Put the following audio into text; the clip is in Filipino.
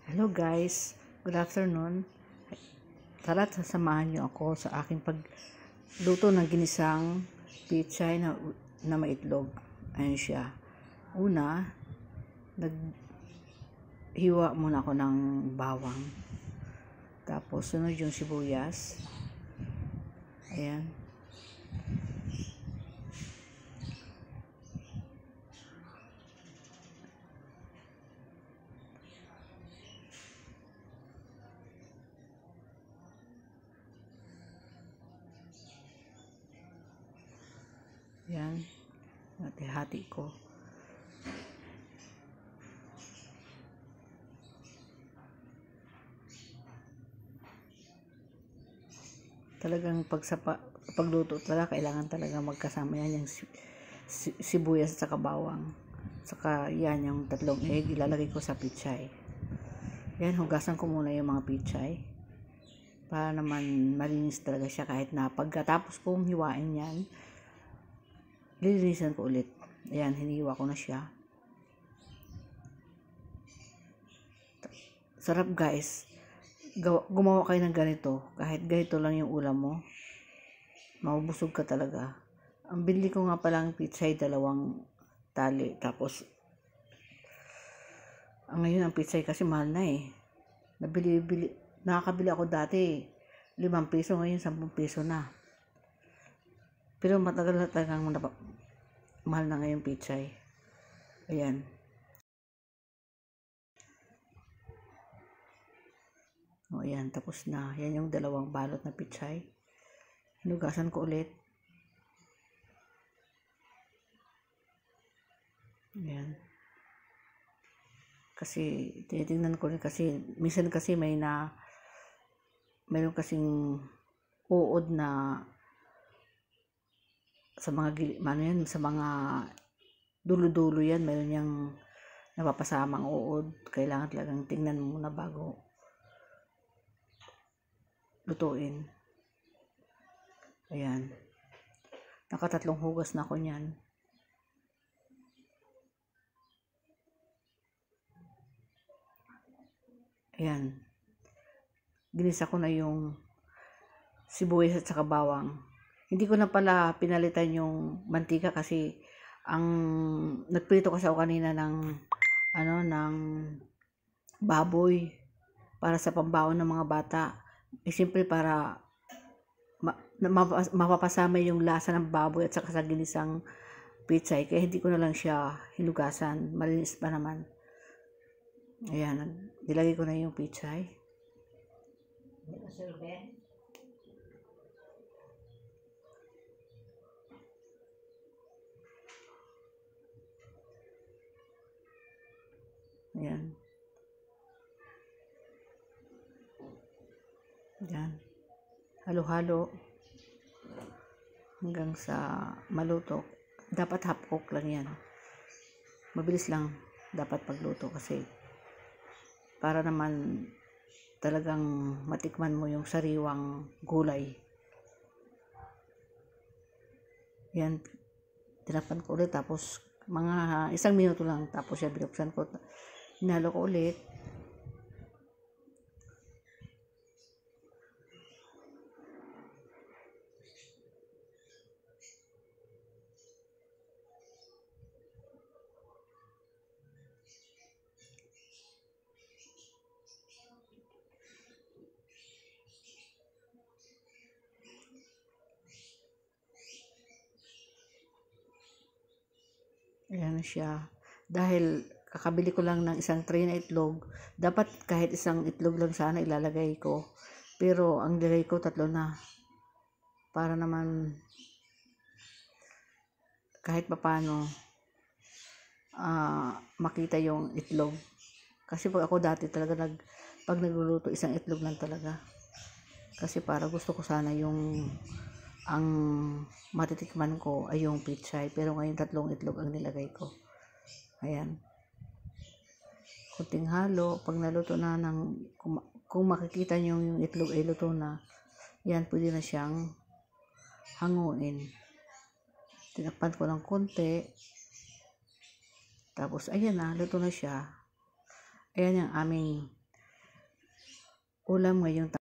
Hello guys, good afternoon. Tara't sasamahan niyo ako sa aking pagluto ng ginisang pichay na maitlog. Ayan siya. Una, naghiwa muna ako ng bawang. Tapos sunod yung sibuyas. Ayan. Ayan. Hati-hati ko. Talagang pagluto talaga kailangan talaga magkasama yan yung sibuyas at saka bawang. Saka yan yung tatlong egg ilalagay ko sa pichay. Yan, hugasan ko muna yung mga pichay para naman malinis talaga siya kahit na pagkatapos kong hiwain yan, lilinisan ko ulit. Ayan, hiniwa ko na siya. Sarap guys. Gumawa kayo ng ganito. Kahit ganito lang yung ulam mo, mabubusog ka talaga. Ang bili ko nga palang pichay, 2 tali. Tapos, ngayon ang pichay kasi mahal na eh. Nakakabili ako dati, 5 piso, ngayon 10 piso na. Pero matagal na talagang mahal na ngayon pichay. Ayan. O ayan, tapos na. Yan yung 2 balot na pichay. Hinugasan ko ulit. Ayan. Kasi tinitingnan ko rin kasi minsan kasi mayroon kasing uod na sa mga sa mga dulo-dulo yan, mayroon yang napapasamang uod. Kailangan talagang tingnan mo muna bago lutuin. Ayan. Nakatatlong hugas na ako niyan. Ayan. Ginisa ko na yung sibuyas at saka bawang. Hindi ko na pala pinalitan yung mantika kasi nagprito kasi ako kanina ng baboy para sa pambaon ng mga bata. Siyempre para mapapasama yung lasa ng baboy at saka sa ginisang pichay. Kaya hindi ko na lang siya hinugasan. Malinis pa naman. Ayan, nilagay ko na yung pichay. Ayan. Ayan. Halo-halo hanggang sa maluto. Dapat half cook lang yan. Mabilis lang dapat pagluto kasi para naman talagang matikman mo yung sariwang gulay. Yan, tinapan ko ulit tapos mga 1 minuto lang tapos yan binuksan ko. Hinalo ko ulit. Ayan siya. Dahil kakabili ko lang ng 1 tray na itlog, dapat kahit 1 itlog lang sana ilalagay ko. Pero ang nilagay ko 3 na. Para naman kahit papano makita yung itlog. Kasi pag ako dati talaga pag nagluluto 1 itlog lang talaga. Kasi para gusto ko sana ang matitikman ko ay yung pichay. Pero ngayon 3 itlog ang nilagay ko. Ayan. Kunting halo. Pag naluto na kung makikita nyo yung itlog ay luto na, yan, pwede na siyang hanguin. Tinakpan ko ng konti. Tapos, ayan na, luto na siya. Ayan yung aming ulam ngayong